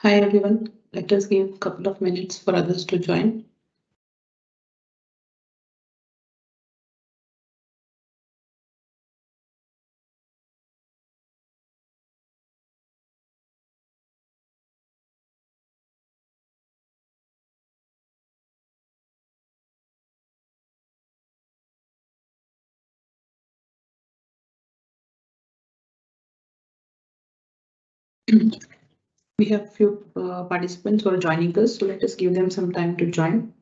Hi everyone, let us give a couple of minutes for others to join. We have few participants who are joining us, so let us give them some time to join.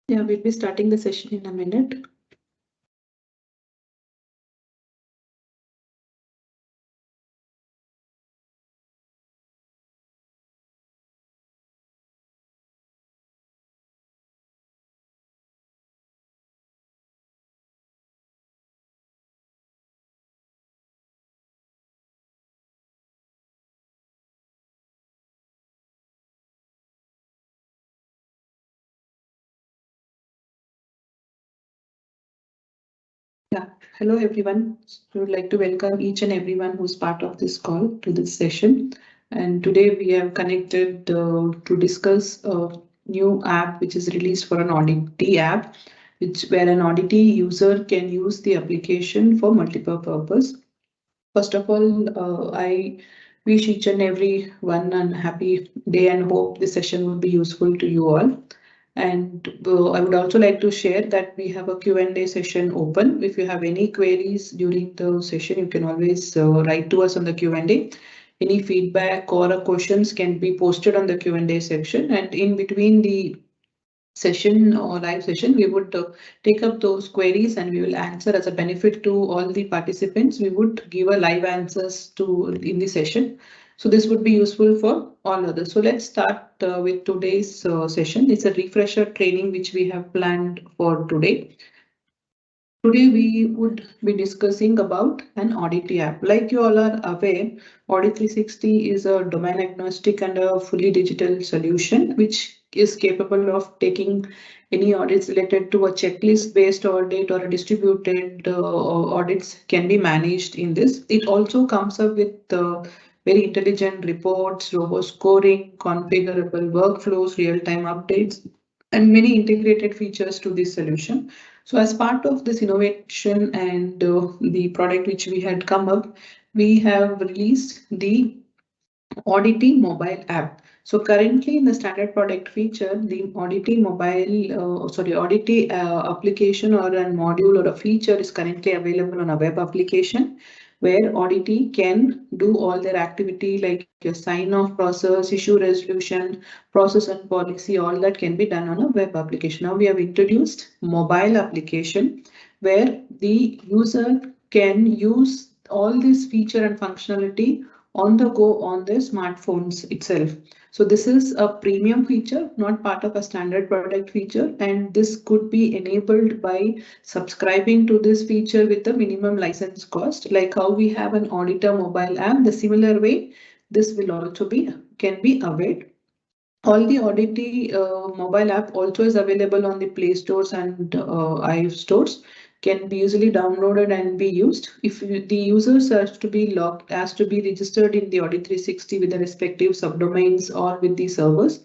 Yeah, we'll be starting the session in a minute. Yeah, hello everyone. We would like to welcome each and everyone who's part of this call to this session. And today we have connected to discuss a new app which is released for an Auditee app, where an Auditee user can use the application for multiple purpose. First of all, I wish each and every one a happy day and hope this session will be useful to you all. And I would also like to share that we have a Q&A session open. If you have any queries during the session, you can always write to us on the Q&A. Any feedback or questions can be posted on the Q&A section. And in between the session or live session, we would take up those queries and we will answer as a benefit to all the participants. We would give a live answers to in the session. So this would be useful for all others. So let's start with today's session. It's a refresher training which we have planned for today. Today we would be discussing about an Auditee app. Like you all are aware, Audit 360 is a domain agnostic and a fully digital solution which is capable of taking any audits related to a checklist based audit or a distributed audits can be managed in this. It also comes up with very intelligent reports, robust scoring, configurable workflows, real-time updates, and many integrated features to this solution. So as part of this innovation and the product which we had come up, we have released the Auditee mobile app. So currently in the standard product feature, the Auditee application or a module or a feature is currently available on a web application where Auditee can do all their activity like your sign-off process, issue resolution, process and policy, all that can be done on a web application. Now we have introduced mobile application where the user can use all this feature and functionality on the go on their smartphones itself. So this is a premium feature, not part of a standard product feature, and this could be enabled by subscribing to this feature with a minimum license cost, like how we have an auditor mobile app. The similar way, this will also be can be availed. All the Auditee mobile app also is available on the Play Stores and iStores, can be easily downloaded and be used. If the users has to be registered in the Audit 360 with the respective subdomains or with the servers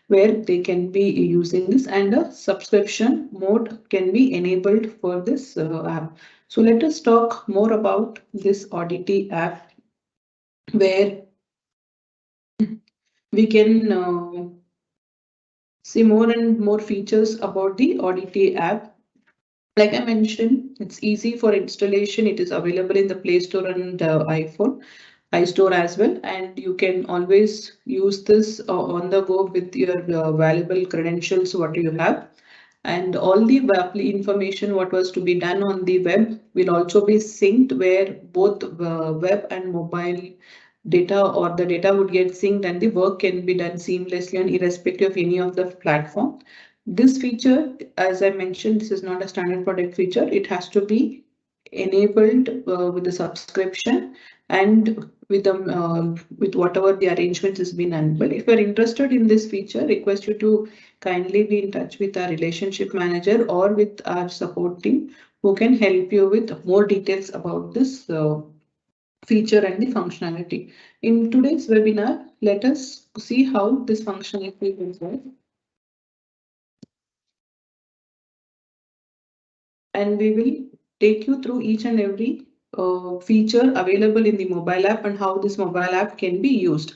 where they can be using this, and a subscription mode can be enabled for this app. So let us talk more about this Auditee app where we can see more and more features about the Auditee app. Like I mentioned, it's easy for installation. It is available in the Play Store and iStore as well. And you can always use this on the go with your valuable credentials, what you have. And all the web information, what was to be done on the web, will also be synced where both web and mobile data or the data would get synced and the work can be done seamlessly and irrespective of any of the platform. This feature, as I mentioned, this is not a standard product feature. It has to be enabled with the subscription and with whatever the arrangements has been enabled. If you're interested in this feature, request you to kindly be in touch with our relationship manager or with our support team who can help you with more details about this feature and the functionality. In today's webinar, let us see how this functionality will work. And we will take you through each and every feature available in the mobile app and how this mobile app can be used.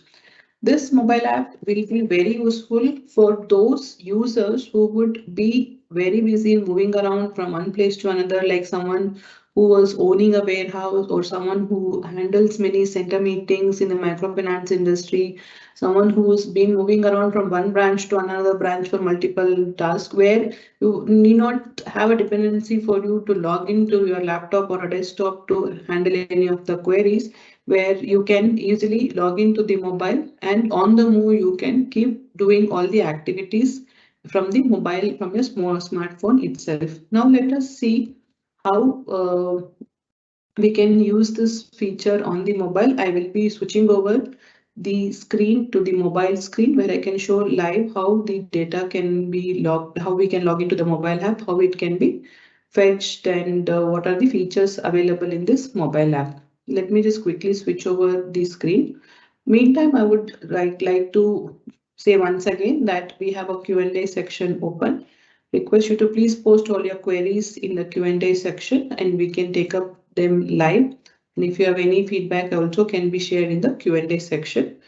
This mobile app will be very useful for those users who would be very busy moving around from one place to another, like someone who was owning a warehouse or someone who handles many center meetings in the microfinance industry, someone who's been moving around from one branch to another branch for multiple tasks, where you need not have a dependency for you to log into your laptop or a desktop to handle any of the queries, where you can easily log into the mobile and on the move you can keep doing all the activities from the mobile, from your small smartphone itself. Now let us see how we can use this feature on the mobile. I will be switching over the screen to the mobile screen where I can show live how the data can be logged, how we can log into the mobile app, how it can be fetched, and what are the features available in this mobile app. Let me just quickly switch over the screen. Meantime, I would like to say once again that we have a Q&A section open. Request you to please post all your queries in the Q&A section and we can take up them live. And if you have any feedback also can be shared in the Q&A section.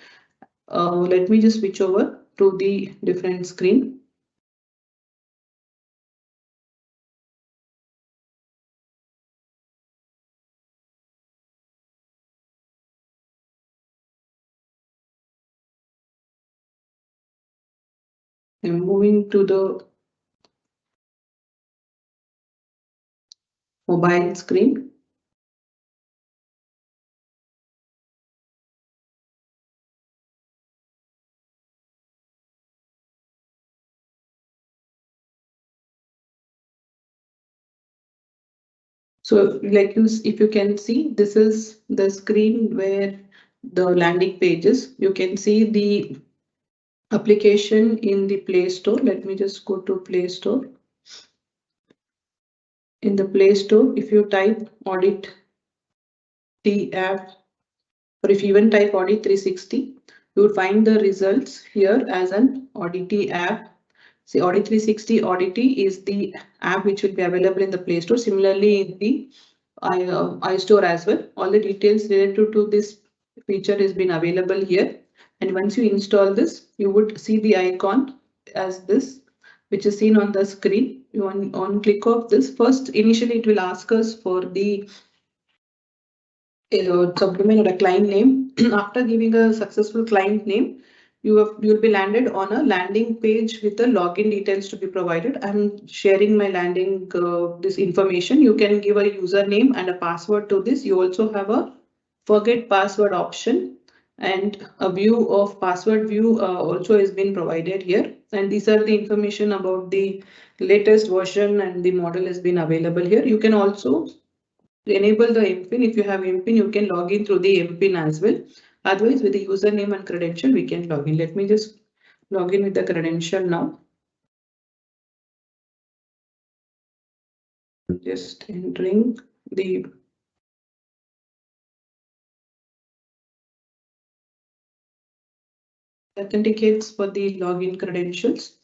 Let me just switch over to the different screen. I'm moving to the mobile screen. So like if you can see, this is the screen where the landing page is. You can see the application in the Play Store. Let me just go to Play Store. In the Play Store, if you type Auditee App, or if you even type Audit 360, you will find the results here as an Auditee app. See, Audit 360 Auditee is the app which will be available in the Play Store. Similarly, in the iStore as well. All the details related to this feature has been available here. And once you install this, you would see the icon as this, which is seen on the screen. You on click of this, first initially it will ask us for the subdomain or a client name. After giving a successful client name, you'll be landed on a landing page with the login details to be provided. I'm sharing my landing this information. You can give a username and a password to this. You also have a forget password option, and a view of password view also has been provided here. And these are the information about the latest version, and the model has been available here. You can also enable the MPIN. If you have MPIN, you can log in through the MPIN as well. Otherwise, with the username and credential, we can log in. Let me just log in with the credential now. Just entering the authenticates for the login credentials.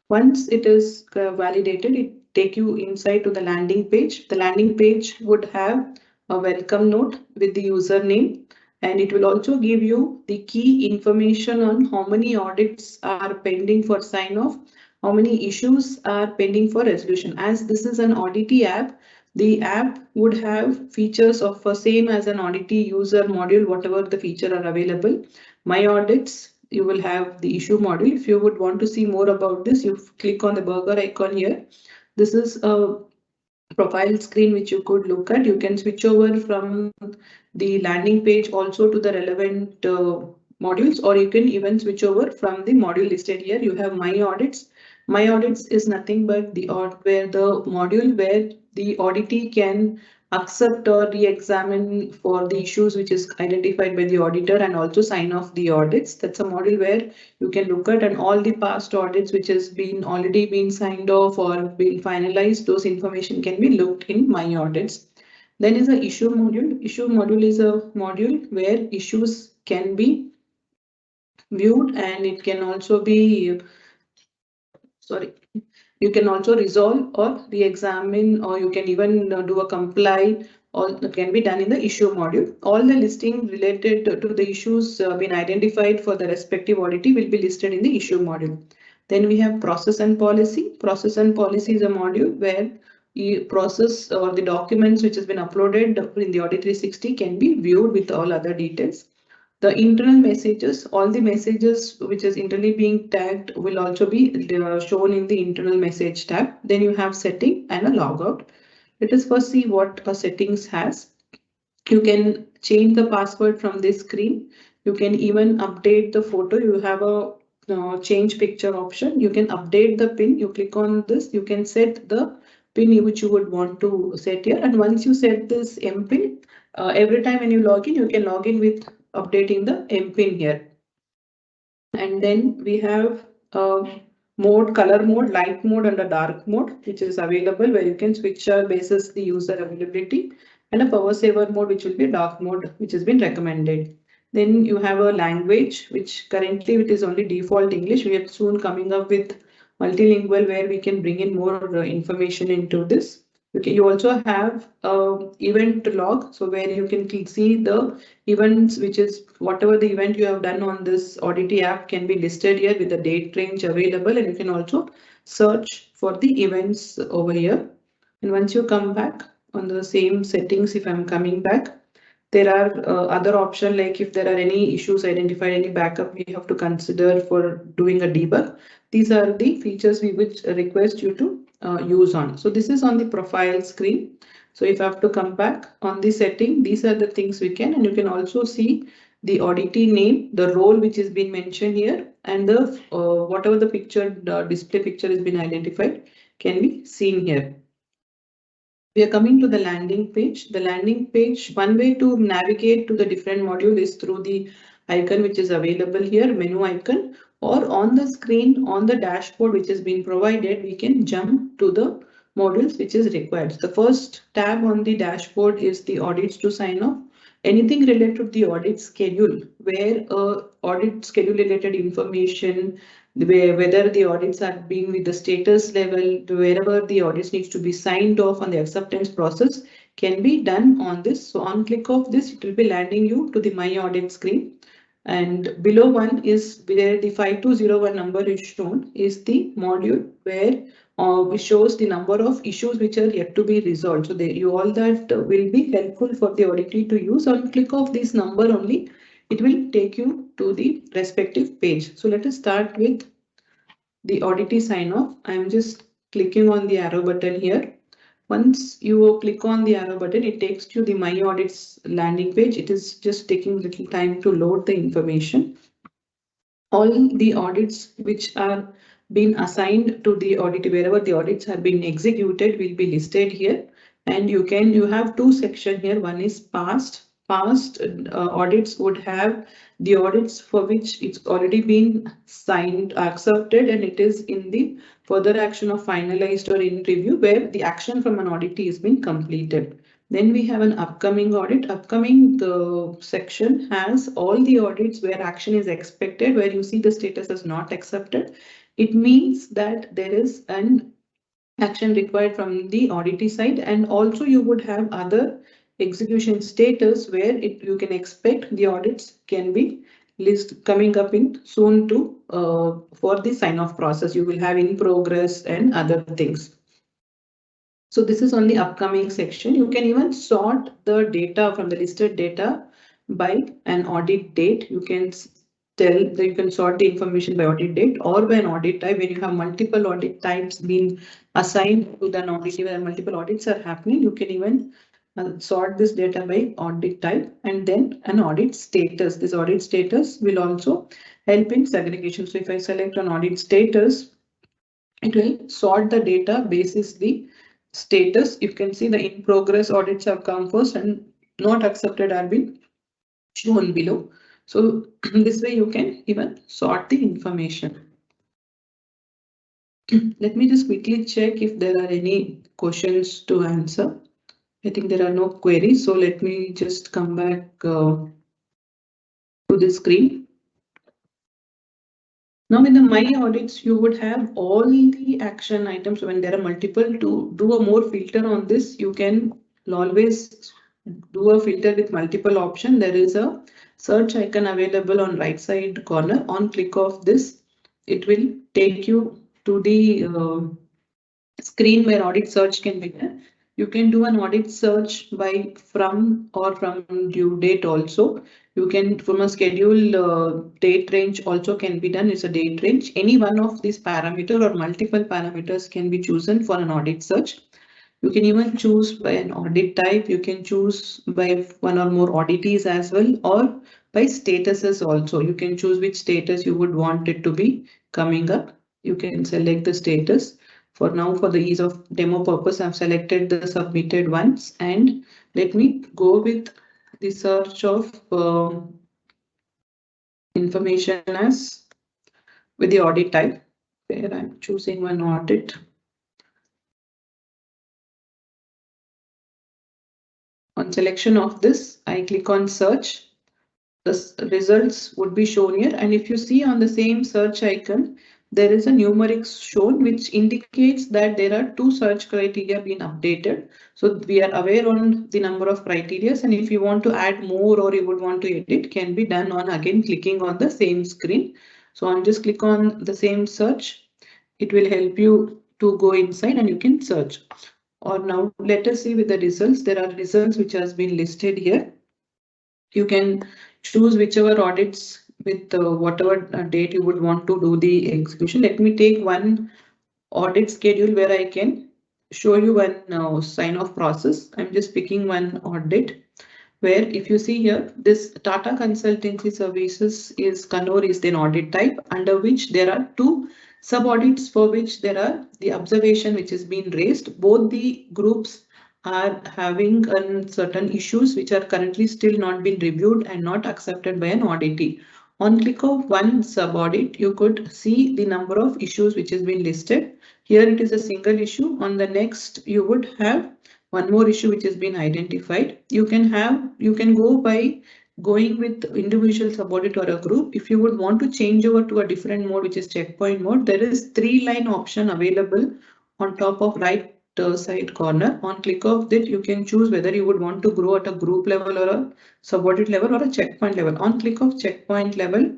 Once it is validated, it take you inside to the landing page. The landing page would have a welcome note with the username, and it will also give you the key information on how many audits are pending for sign off, how many issues are pending for resolution. As this is an Auditee app, the app would have features of same as an Auditee user module, whatever the feature are available. My audits, you will have the issue module. If you would want to see more about this, you click on the burger icon here. This is a profile screen which you could look at. You can switch over from the landing page also to the relevant modules, or you can even switch over from the module listed here. You have my audits. My audits is nothing but the where the module where the auditee can accept or re-examine for the issues which is identified by the auditor, and also sign off the audits. That's a module where you can look at, and all the past audits which has been already been signed off or been finalized, those information can be looked in my audits. Then is the issue module. Issue module is a module where issues can be viewed, and it can also be, sorry, you can also resolve or re-examine, or you can even do a comply. All can be done in the issue module. All the listing related to the issues been identified for the respective auditee will be listed in the issue module. Then we have process and policy. Process and policy is a module where process or the documents which has been uploaded in the Audit 360 can be viewed with all other details. The internal messages, all the messages which is internally being tagged will also be shown in the internal message tab. Then you have setting and a logout. Let us first see what a settings has. You can change the password from this screen. You can even update the photo. You have a change picture option. You can update the pin. You click on this. You can set the pin which you would want to set here. And once you set this MPIN, every time when you log in, you can log in with updating the MPIN here. And then we have mode, color mode, light mode, and a dark mode, which is available where you can switch basis the user availability, and a power saver mode, which will be dark mode, which has been recommended. Then you have a language, which currently it is only default English. We are soon coming up with multilingual where we can bring in more information into this. Okay, you also have event log, so where you can see the events, which is whatever the event you have done on this Auditee app can be listed here with the date range available, and you can also search for the events over here. And once you come back on the same settings, if I'm coming back, there are other options, like if there are any issues identified, any backup we have to consider for doing a debug. These are the features we would request you to use on. So this is on the profile screen. So if I have to come back on the setting, these are the things we can, and you can also see the auditee name, the role which is being mentioned here, and the whatever the picture display picture has been identified can be seen here. We are coming to the landing page. The landing page, one way to navigate to the different module is through the icon which is available here, menu icon, or on the screen on the dashboard which has been provided, we can jump to the modules which is required. The first tab on the dashboard is the audits to sign off. Anything related to the audit schedule, where audit schedule related information, whether the audits are being with the status level, wherever the audits needs to be signed off on the acceptance process can be done on this. So on click of this, it will be landing you to the My Audit screen. And below one is where the 5201 number is shown is the module where which shows the number of issues which are yet to be resolved. So you all that will be helpful for the auditee to use. On click of this number only, it will take you to the respective page. So let us start with the auditee sign off. I'm just clicking on the arrow button here. Once you click on the arrow button, it takes you the My Audits landing page. It is just taking little time to load the information. All the audits which are being assigned to the audit, wherever the audits have been executed, will be listed here. And you have two sections here. One is past. Past audits would have the audits for which it's already been signed, accepted, and it is in the further action of finalized or in review, where the action from an auditee has been completed. Then we have an upcoming audit. Upcoming the section has all the audits where action is expected, where you see the status is not accepted. It means that there is an action required from the auditee side, and also you would have other execution status where you can expect the audits can be list coming up in soon to for the sign off process. You will have in progress and other things. So this is on the upcoming section. You can even sort the data from the listed data by an audit date. You can tell that you can sort the information by audit date or by an audit type. When you have multiple audit types being assigned to the audit, where multiple audits are happening, you can even sort this data by audit type and then an audit status. This audit status will also help in segregation. So if I select an audit status, it will sort the data basis the status. You can see the in progress audits have come first and not accepted are being shown below. So this way you can even sort the information. Let me just quickly check if there are any questions to answer. I think there are no queries. So let me just come back to the screen. Now in the My Audits, you would have all the action items. When there are multiple, to do a more filter on this, you can always do a filter with multiple option. There is a search icon available on right side corner. On click of this, it will take you to the screen where audit search can be done. You can do an audit search by from or from due date also. You can from a schedule date range also can be done. It's a date range. Any one of these parameter or multiple parameters can be chosen for an audit search. You can even choose by an audit type. You can choose by one or more auditees as well, or by statuses also. You can choose which status you would want it to be coming up. You can select the status. For now, for the ease of demo purpose, I've selected the submitted ones, and let me go with the search of information as with the audit type, where I'm choosing one audit. On selection of this, I click on search. The results would be shown here, and if you see on the same search icon, there is a numeric shown which indicates that there are two search criteria being updated. So we are aware on the number of criteria, and if you want to add more or you would want to edit, can be done on again clicking on the same screen. So on just click on the same search. It will help you to go inside and you can search. Or now let us see with the results. There are results which has been listed here. You can choose whichever audits with whatever date you would want to do the execution. Let me take one audit schedule where I can show you one sign off process. I'm just picking one audit where if you see here, this Tata Consultancy Services is Kannur is the audit type, under which there are two sub audits for which there are the observation which is being raised. Both the groups are having certain issues which are currently still not been reviewed and not accepted by an auditee. On click of one sub-audit, you could see the number of issues which has been listed. Here it is a single issue. On the next, you would have one more issue which has been identified. You can go by going with individual sub-audit or a group. If you would want to change over to a different mode, which is checkpoint mode, there is 3-line option available on top of right side corner. On click of that, you can choose whether you would want to grow at a group level or a sub-audit level or a checkpoint level. On click of checkpoint level,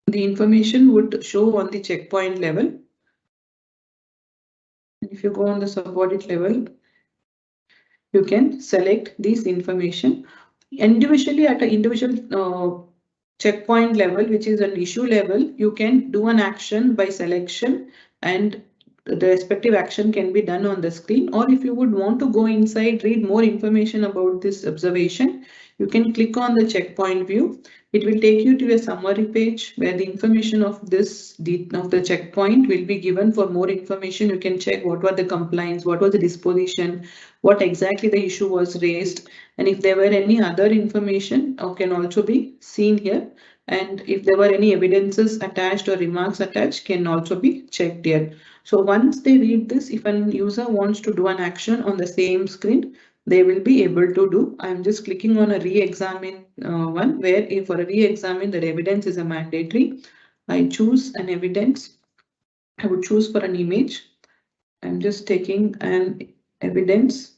the information would show on the checkpoint level. If you go on the sub-audit level, you can select this information individually at an individual checkpoint level, which is an issue level. You can do an action by selection and the respective action can be done on the screen. Or if you would want to go inside, read more information about this observation, you can click on the checkpoint view. It will take you to a summary page where the information of the checkpoint will be given. For more information, you can check what were the compliance, what was the disposition, what exactly the issue was raised, and if there were any other information can also be seen here. And if there were any evidences attached or remarks attached can also be checked here. So once they read this, if an user wants to do an action on the same screen, they will be able to do. I'm just clicking on a re-examine one, where if for a re-examine, the evidence is a mandatory. I choose an evidence. I would choose for an image. I'm just taking an evidence.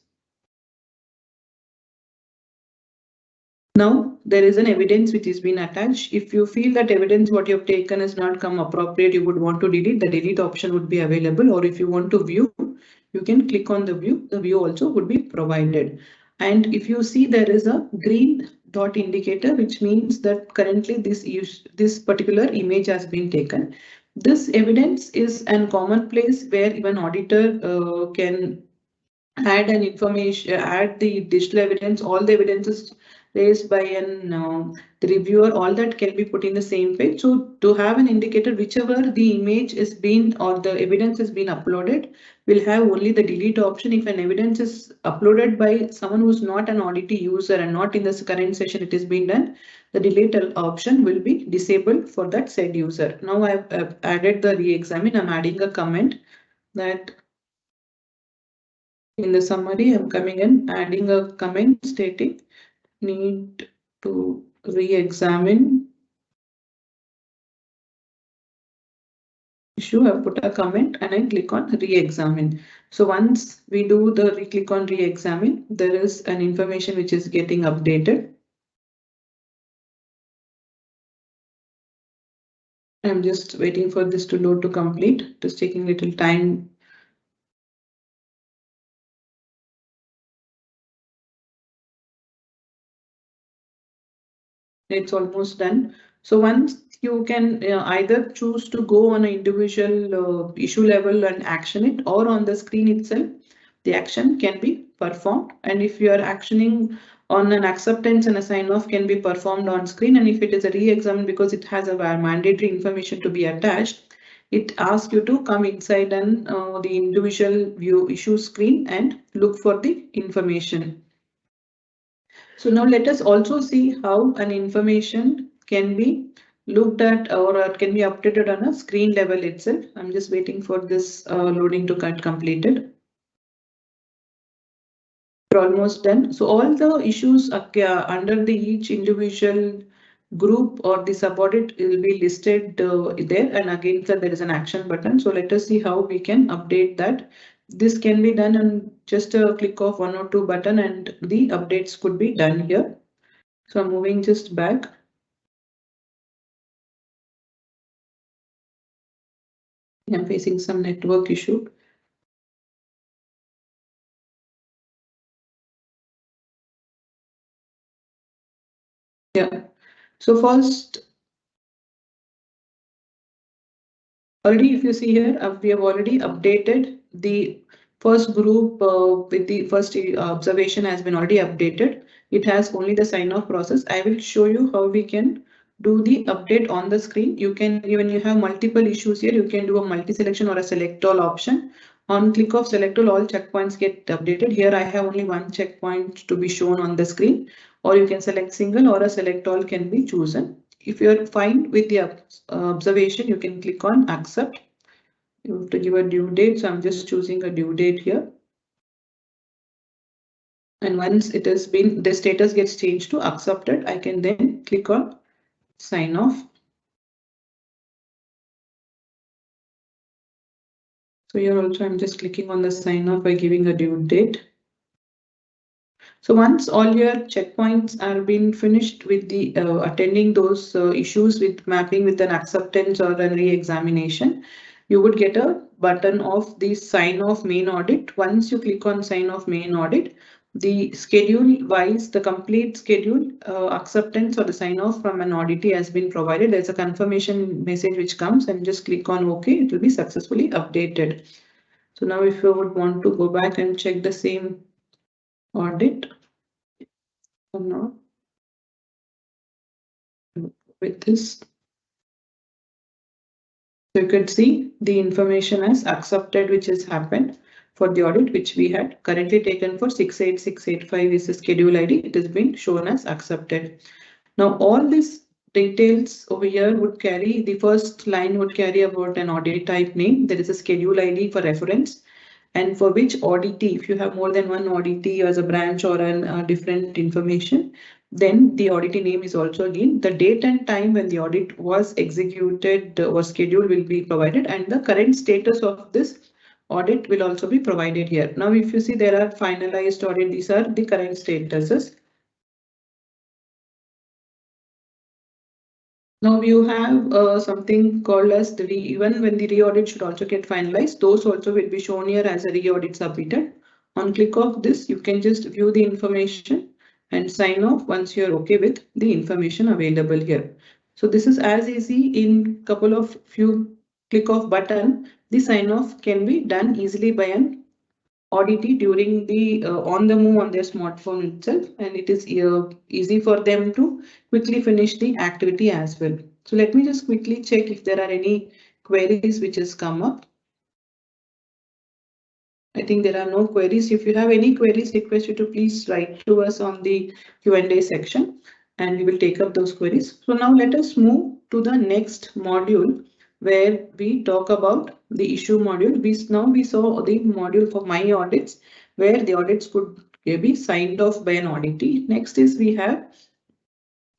Now there is an evidence which is been attached. If you feel that evidence what you have taken has not come appropriate, you would want to delete, the delete option would be available. Or if you want to view, you can click on the view also would be provided. And if you see, there is a green dot indicator, which means that currently this particular image has been taken. This evidence is a common place where even auditor can add an information, add the digital evidence, all the evidences raised by the reviewer, all that can be put in the same page. So to have an indicator, whichever the image is been or the evidence has been uploaded, will have only the delete option. If an evidence is uploaded by someone who's not an auditee user and not in this current session it is being done, the delete option will be disabled for that said user. Now I've added the re-examine. I'm adding a comment that in the summary, I'm coming in, adding a comment stating need to re-examine issue. I put a comment and I click on re-examine. So once we do the click on re-examine, there is an information which is getting updated. I'm just waiting for this to load to complete. It is taking a little time. It's almost done. So once you can either choose to go on an individual issue level and action it, or on the screen itself, the action can be performed. And if you are actioning on an acceptance and a sign off can be performed on screen. And if it is a re-examine, because it has a mandatory information to be attached, it asks you to come inside and the individual view issue screen and look for the information. So now let us also see how an information can be looked at or can be updated on a screen level itself. I'm just waiting for this loading to get completed. We're almost done. So all the issues under the each individual group or the sub-audit will be listed there, and again there is an action button. So let us see how we can update that. This can be done on just a click of one or two button and the updates could be done here. So I'm moving just back. I'm facing some network issue. Yeah. So first, already if you see here, we have already updated the first group with the first observation has been already updated. It has only the sign off process. I will show you how we can do the update on the screen. You can, even you have multiple issues here, you can do a multi-selection or a select all option. On click of select all checkpoints get updated. Here I have only one checkpoint to be shown on the screen, or you can select single or a select all can be chosen. If you're fine with the observation, you can click on accept. You have to give a due date, so I'm just choosing a due date here. And once it has been, the status gets changed to accepted, I can then click on sign off. So here also I'm just clicking on the sign off by giving a due date. So once all your checkpoints are being finished with the attending those issues with mapping with an acceptance or a re-examination, you would get a button of the sign off main audit. Once you click on sign off main audit, the schedule wise, the complete schedule acceptance or the sign off from an auditee has been provided. There's a confirmation message which comes, and just click on OK. It will be successfully updated. So now if you would want to go back and check the same audit or not with this. So you could see the information as accepted, which has happened for the audit, which we had currently taken for 68685 is the schedule ID. It has been shown as accepted. Now all these details over here would carry, the first line would carry about an audit type name. There is a schedule ID for reference. And for which auditee, if you have more than one auditee as a branch or a different information, then the auditee name is also again the date and time when the audit was executed or scheduled will be provided, and the current status of this audit will also be provided here. Now, if you see there are finalized audit, these are the current statuses. Now you have something called as the even when the re-audit should also get finalized, those also will be shown here as a re-audit submitted. On click of this, you can just view the information and sign off once you're okay with the information available here. So this is as easy in couple of few click of button. The sign off can be done easily by an auditee during the on the move on their smartphone itself, and it is easy for them to quickly finish the activity as well. So let me just quickly check if there are any queries which has come up. I think there are no queries. If you have any queries, request you to please write to us on the Q&A section and we will take up those queries. So now let us move to the next module where we talk about the issue module. We saw the module for my audits where the audits could be signed off by an auditee. Next is we have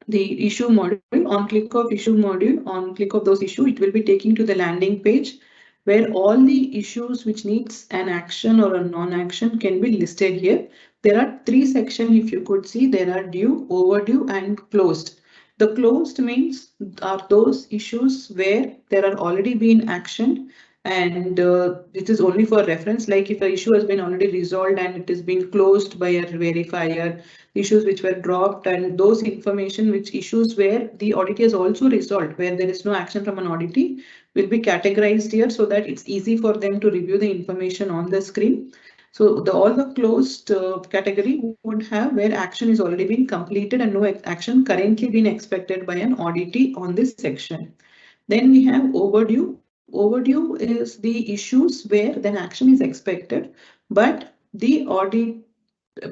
the issue module. On click of issue module, on click of those issue, it will be taking to the landing page where all the issues which needs an action or a non-action can be listed here. There are three sections, if you could see, there are due, overdue and closed. The closed means are those issues where there are already been actioned, and it is only for reference, like if the issue has been already resolved and it has been closed by a verifier, issues which were dropped, and those information which issues where the audit is also resolved, where there is no action from an auditee, will be categorized here so that it's easy for them to review the information on the screen. So all the closed category would have where action is already been completed and no action currently being expected by an auditee on this section. Then we have overdue. Overdue is the issues where then action is expected, but the audit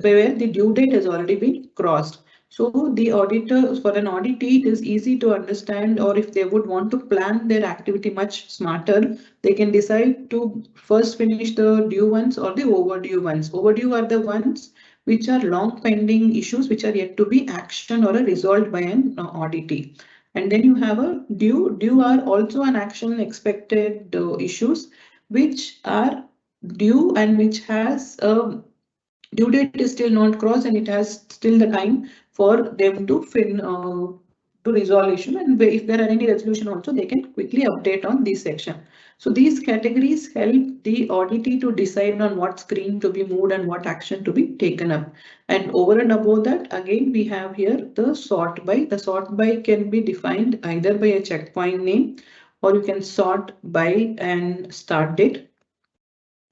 where the due date has already been crossed. So the auditor, for an auditee, it is easy to understand, or if they would want to plan their activity much smarter, they can decide to first finish the due ones or the overdue ones. Overdue are the ones which are long pending issues which are yet to be actioned or resolved by an auditee. And then you have a due. Due are also an action expected issues which are due and which has a due date is still not crossed and it has still the time for them to to resolution, and if there are any resolution also they can quickly update on this section. So these categories help the auditee to decide on what screen to be moved and what action to be taken up. And over and above that, again we have here the sort by. The sort by can be defined either by a checkpoint name, or you can sort by and start date.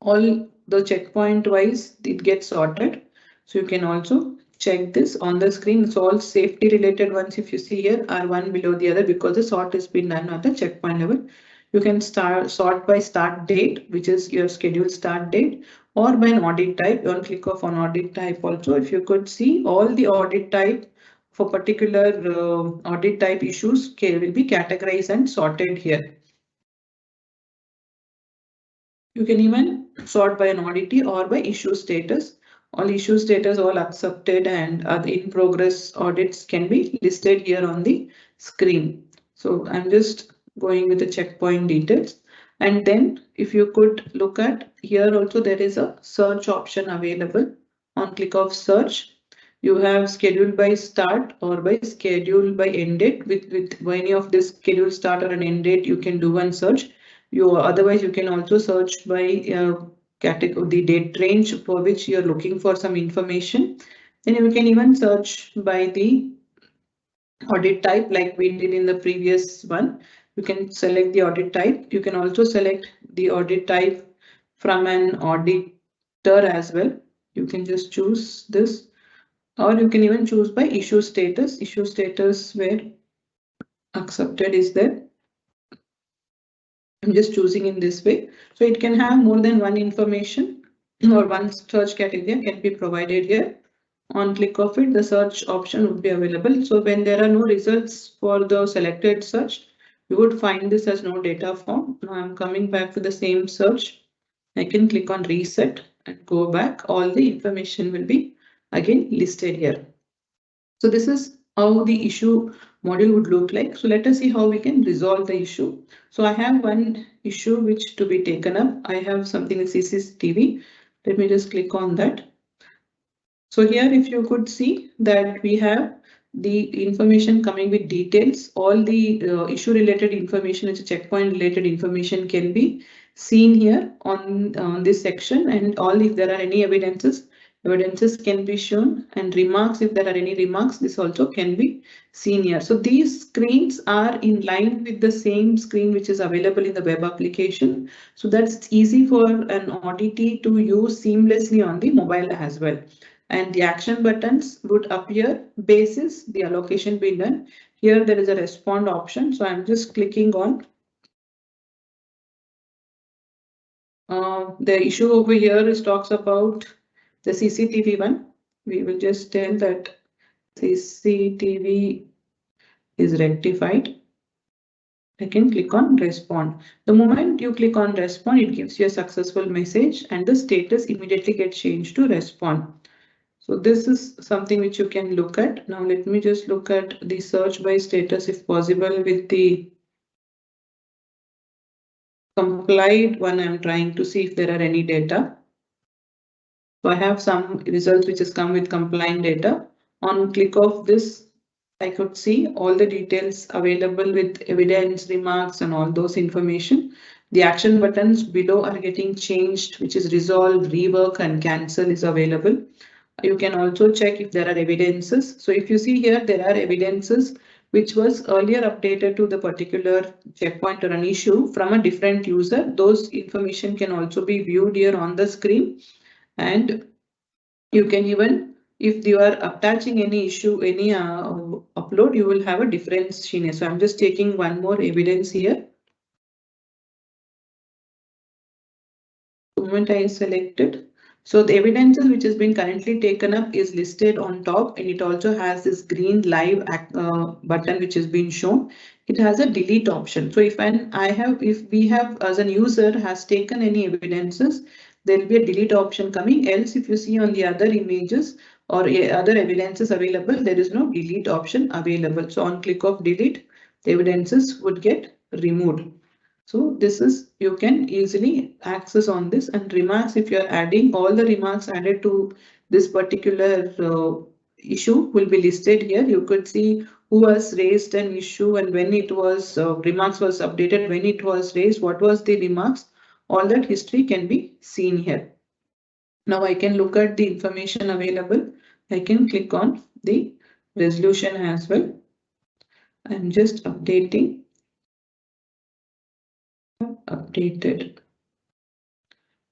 All the checkpoint wise it gets sorted, so you can also check this on the screen. It's all safety related ones, if you see here, are one below the other because the sort has been done at the checkpoint level. You can sort by start date, which is your scheduled start date, or by an audit type. You want to click off on audit type also. If you could see all the audit type for particular audit type issues will be categorized and sorted here. You can even sort by an auditee or by issue status. All issue status, all accepted and other in progress audits can be listed here on the screen. So I'm just going with the checkpoint details. And then if you could look at here also, there is a search option available. On click of search, you have scheduled by start or by schedule by end date. With any of this schedule start or an end date, you can do one search. Otherwise you can also search by category, the date range for which you're looking for some information. Then you can even search by the audit type like we did in the previous one. You can select the audit type. You can also select the audit type from an auditor as well. You can just choose this, or you can even choose by issue status. Issue status where accepted is there. I'm just choosing in this way. So it can have more than one information or one search category can be provided here. On click of it, the search option would be available. So when there are no results for the selected search, you would find this as no data form. Now I'm coming back to the same search. I can click on reset and go back. All the information will be again listed here. So this is how the issue module would look like. So let us see how we can resolve the issue. So I have one issue which to be taken up. I have something with CCTV. Let me just click on that. So here if you could see that we have the information coming with details, all the issue related information, which is checkpoint related information can be seen here on this section, and all if there are any evidences can be shown, and remarks, if there are any remarks, this also can be seen here. So these screens are in line with the same screen which is available in the web application. So that's easy for an auditee to use seamlessly on the mobile as well. And the action buttons would appear basis the allocation being done. Here there is a respond option. So I'm just clicking on the issue over here is talks about the CCTV one. We will just tell that CCTV is rectified. I can click on respond. The moment you click on respond, it gives you a successful message and the status immediately gets changed to respond. So this is something which you can look at. Now let me just look at the search by status if possible with the complied one. I'm trying to see if there are any data. So I have some results which has come with compliant data. On click of this, I could see all the details available with evidence, remarks, and all those information. The action buttons below are getting changed, which is resolve, rework, and cancel is available. You can also check if there are evidences. So if you see here, there are evidences which was earlier updated to the particular checkpoint or an issue from a different user. Those information can also be viewed here on the screen. And you can even, if you are attaching any issue, any upload, you will have a difference here. So I'm just taking one more evidence here. The moment I selected. So the evidences which has been currently taken up is listed on top, and it also has this green live button which has been shown. It has a delete option. So if we have as a user has taken any evidences, there will be a delete option coming. Else, if you see on the other images or other evidences available, there is no delete option available. So on click of delete, the evidences would get removed. So this is, you can easily access on this. And remarks, if you are adding all the remarks added to this particular issue will be listed here. You could see who has raised an issue and when it was remarks was updated, when it was raised, what was the remarks. All that history can be seen here. Now I can look at the information available. I can click on the resolution as well. I'm just updating. Updated.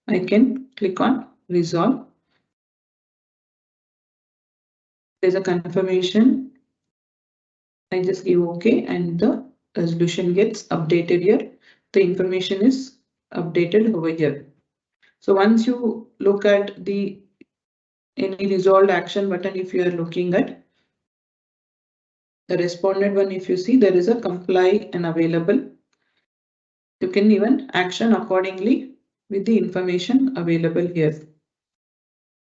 I can click on resolve. There's a confirmation. I just give OK and the resolution gets updated here. the information is updated over here. So once you look at the any resolved action button, if you are looking at the responded one, if you see there is a comply and available, you can even action accordingly with the information available here.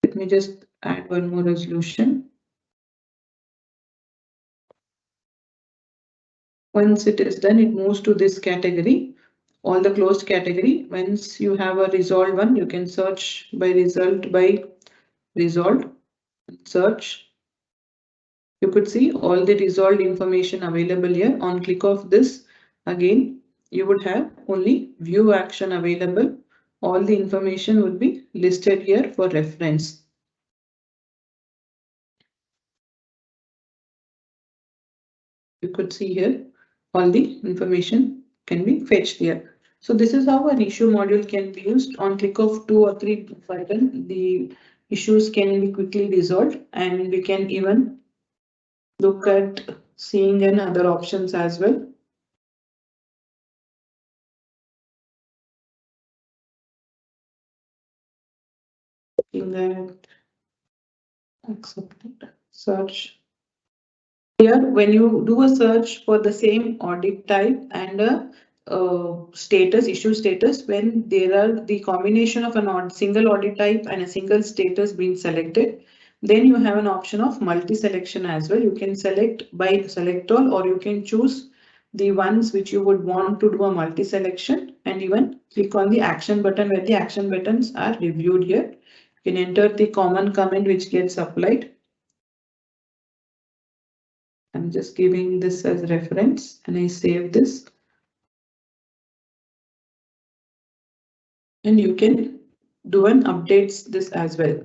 Let me just add one more resolution. Once it is done, it moves to this category, all the closed category. Once you have a resolved one, you can search by result by resolved, search. You could see all the resolved information available here. On click of this, again, you would have only view action available. All the information would be listed here for reference. You could see here all the information can be fetched here. So this is how an issue module can be used. On click of 2 or 3 button, the issues can be quickly resolved, and we can even look at seeing in other options as well. In that accepted search. Here, when you do a search for the same audit type and a status, issue status, when there are the combination of a single audit type and a single status being selected, then you have an option of multi-selection as well. You can select by select all, or you can choose the ones which you would want to do a multi-selection, and even click on the action button where the action buttons are reviewed here. You can enter the common comment which gets applied. I'm just giving this as reference and I save this. And you can do an updates this as well.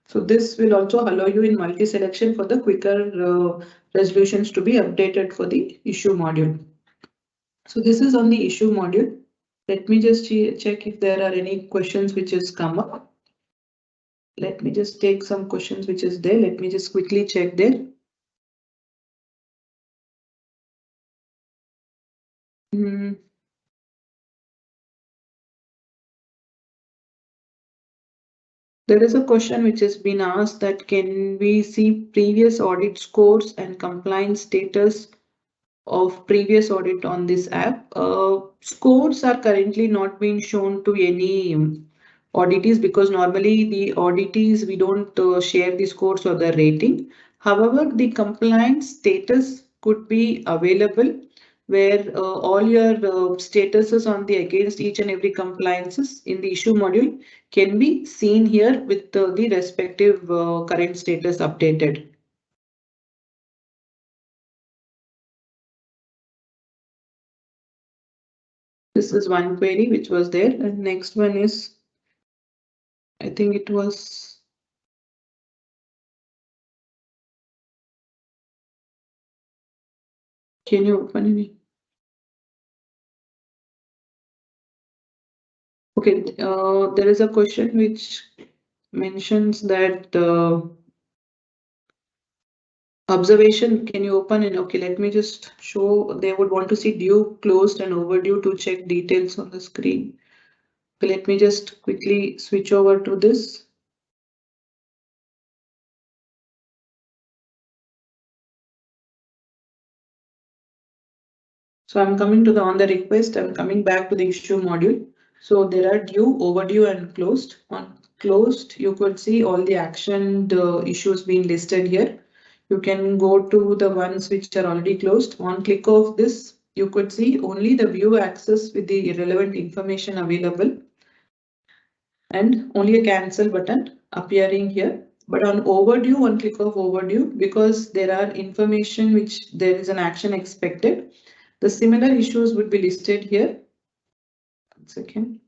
So this will also allow you in multi-selection for the quicker resolutions to be updated for the issue module. So this is on the issue module. Let me just check if there are any questions which has come up. Let me just take some questions which is there. Let me just quickly check there. There is a question which has been asked that can we see previous audit scores and compliance status of previous audit on this app? Scores are currently not being shown to any auditees, because normally the auditees, we don't share the scores or the rating. However, the compliance status could be available, where all your statuses on the against each and every compliances in the issue module can be seen here with the respective current status updated. This is one query which was there, and next one is, I think it was, can you open it? Okay, there is a question which mentions that observation, can you open it? Okay, let me just show. They would want to see due, closed and overdue to check details on the screen. Okay, let me just quickly switch over to this. So I'm coming to the on the request, I'm coming back to the issue module. So there are due, overdue and closed. On closed, you could see all the action issues being listed here. You can go to the ones which are already closed. On click of this, you could see only the view access with the relevant information available, and only a cancel button appearing here. But on overdue, one click of overdue, because there are information which there is an action expected, the similar issues would be listed here. 1 second.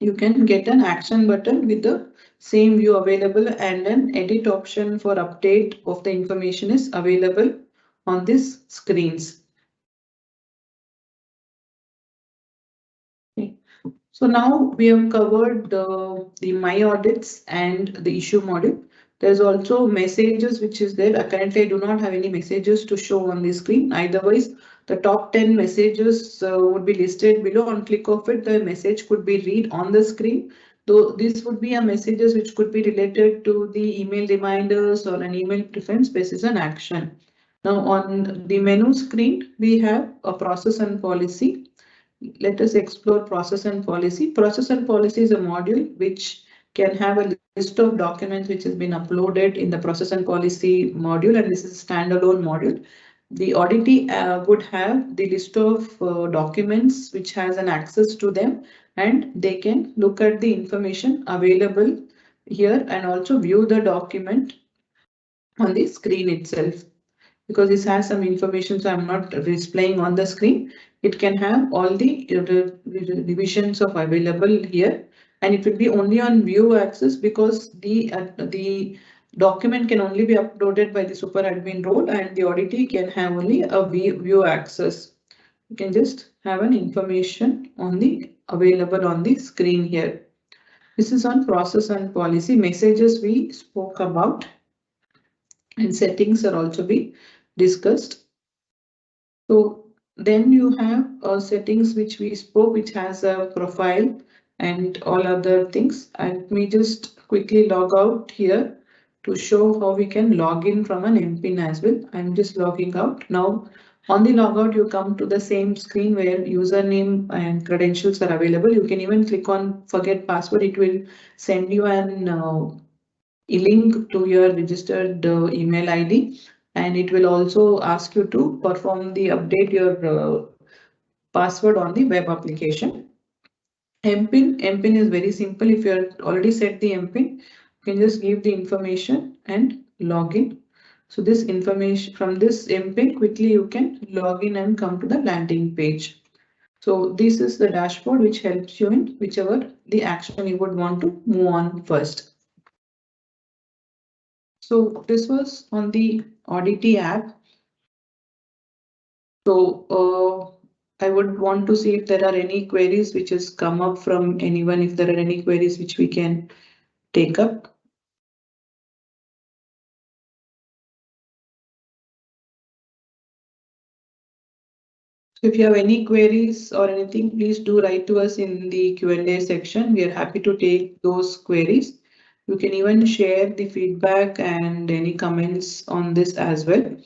You can get an action button with the same view available, and an edit option for update of the information is available on these screens. Okay. So now we have covered the My Audits and the issue module. There's also messages which is there. Currently, I do not have any messages to show on the screen. Otherwise, The top 10 messages would be listed below. On click of it, the message could be read on the screen. Though this would be a messages which could be related to the email reminders or an email preference basis an action. Now on the menu screen, we have a process and policy. Let us explore process and policy. Process and policy is a module which can have a list of documents which has been uploaded in the process and policy module, and this is a standalone module. The Auditee would have the list of documents which has an access to them, and they can look at the information available here and also view the document on the screen itself. Because this has some information, so I'm not displaying on the screen. It can have all the revisions of available here, and it will be only on view access because the document can only be uploaded by the super admin role, and the auditee can have only a view access. You can just have an information on the available on the screen here. This is on process and policy. Messages we spoke about, and settings are also be discussed. So then you have settings which we spoke, which has a profile and all other things. And let me just quickly log out here to show how we can log in from an MPIN as well. I'm just logging out. Now on the logout, you come to the same screen where username and credentials are available. You can even click on forget password. It will send you an a link to your registered email ID, and it will also ask you to perform the update your password on the web application. MPIN is very simple. If you have already set the MPIN, you can just give the information and log in. So this information from this MPIN, quickly you can log in and come to the landing page. So this is the dashboard which helps you in whichever the action you would want to move on first. So this was on the Auditee app. So I would want to see if there are any queries which has come up from anyone, if there are any queries which we can take up. So if you have any queries or anything, please do write to us in the Q&A section. We are happy to take those queries. You can even share the feedback and any comments on this as well.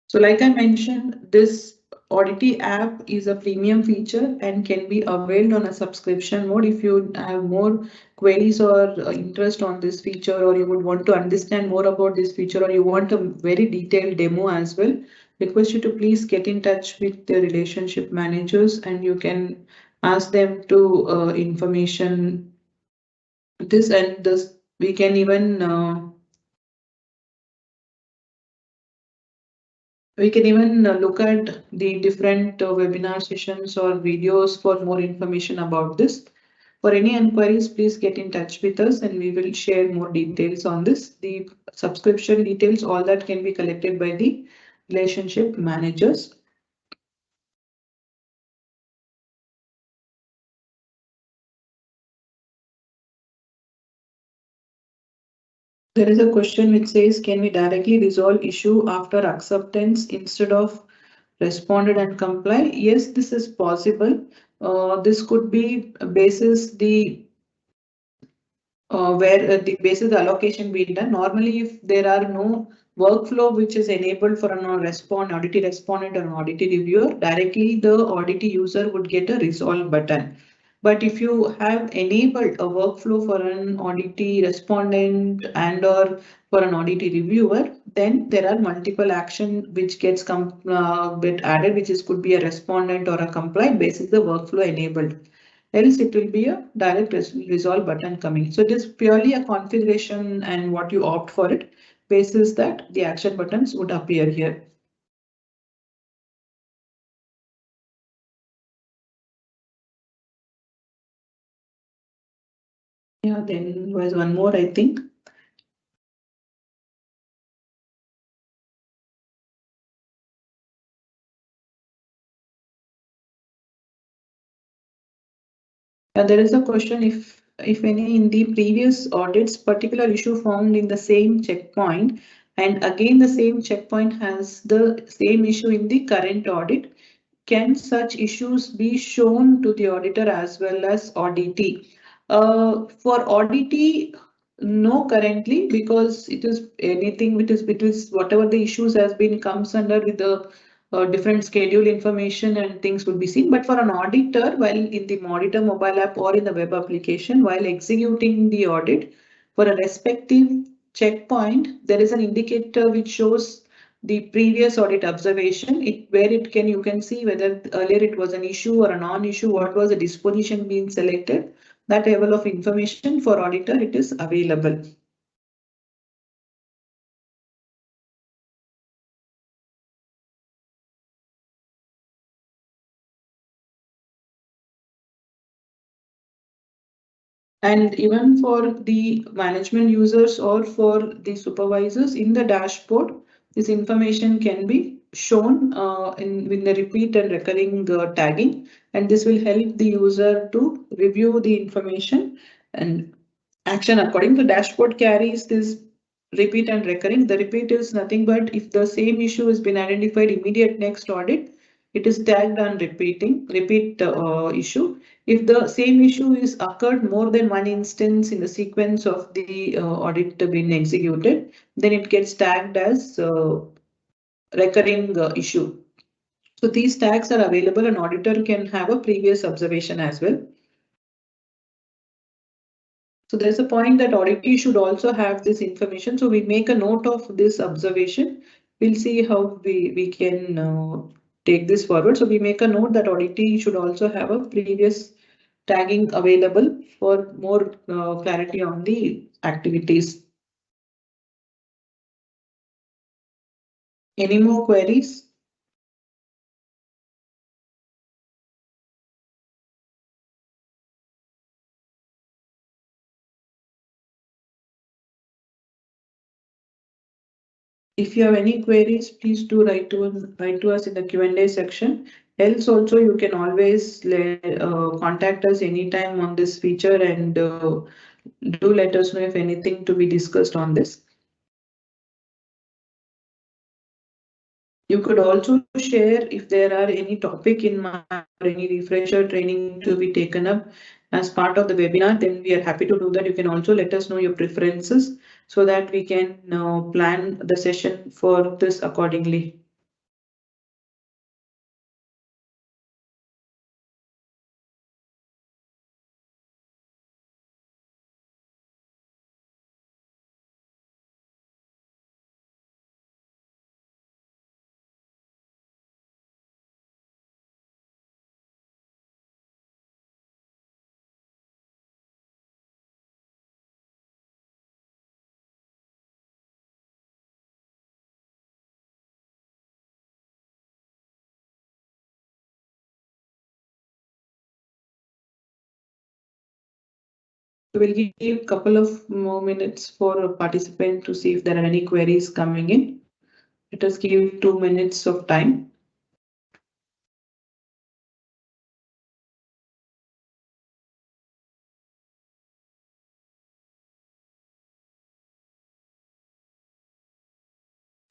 So like I mentioned, this Auditee app is a premium feature and can be availed on a subscription mode. If you have more queries or interest on this feature, or you would want to understand more about this feature, or you want a very detailed demo as well, request you to please get in touch with the relationship managers, and you can ask them to information this, and this we can even look at the different webinar sessions or videos for more information about this. For any inquiries, please get in touch with us and we will share more details on this. The subscription details, all that can be collected by the relationship managers. There is a question which says, can we directly resolve issue after acceptance instead of responded and comply? Yes, this is possible. This could be basis the where the basis the allocation being done. Normally, if there are no workflow which is enabled for an auditee respondent or an auditee reviewer, directly the auditee user would get a resolve button. But if you have enabled a workflow for an auditee respondent and or for an auditee reviewer, then there are multiple action which gets bit added, which is could be a respondent or a comply basis the workflow enabled. Else it will be a direct resolve button coming. So it is purely a configuration and what you opt for it basis that the action buttons would appear here. Yeah, then was one more, I think. There is a question if if any, in the previous audits, particular issue found in the same checkpoint, and again the same checkpoint has the same issue in the current audit, can such issues be shown to the auditor as well as auditee? For auditee, no currently, because it is anything which is whatever the issues has been comes under with the different schedule information and things would be seen. But for an auditor, while in the auditor mobile app or in the web application, while executing the audit for a respective checkpoint, there is an indicator which shows the previous audit observation, where it can you can see whether earlier it was an issue or a non-issue, what was the disposition being selected. That level of information for auditor, it is available. And even for the management users or for the supervisors in the dashboard, this information can be shown in the repeat and recurring tagging, and this will help the user to review the information and action according to dashboard carries this repeat and recurring. The repeat is nothing but if the same issue has been identified immediate next audit, it is tagged on repeat issue. If the same issue is occurred more than one instance in the sequence of the audit being executed, then it gets tagged as recurring issue. So these tags are available. An auditor can have a previous observation as well. So there's a point that auditee should also have this information. So we make a note of this observation. We'll see how we can take this forward. So we make a note that auditee should also have a previous tagging available for more clarity on the activities. Any more queries? If you have any queries, please do write to us in the Q&A section. Else also you can always contact us anytime on this feature and do let us know if anything to be discussed on this. You could also share if there are any topic in mind or any refresher training to be taken up as part of the webinar, then we are happy to do that. You can also let us know your preferences so that we can plan the session for this accordingly. We'll give a couple of more minutes for a participant to see if there are any queries coming in. Let us give 2 minutes of time.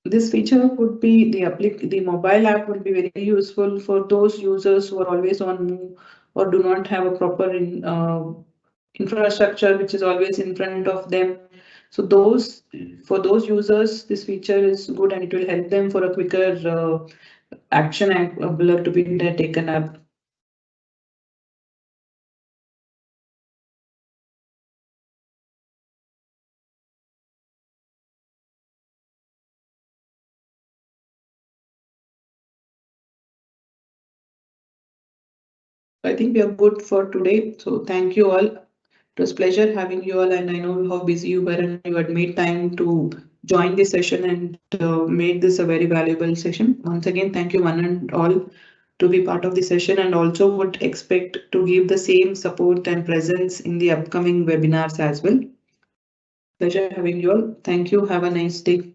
This feature would be the mobile app would be very useful for those users who are always on move or do not have a proper infrastructure which is always in front of them. So for those users, this feature is good and it will help them for a quicker action to be taken up. I think we are good for today. So thank you all. It was a pleasure having you all, and I know how busy you were, and you had made time to join this session and made this a very valuable session. Once again, thank you one and all to be part of the session, and also would expect to give the same support and presence in the upcoming webinars as well. Pleasure having you all. Thank you. Have a nice day.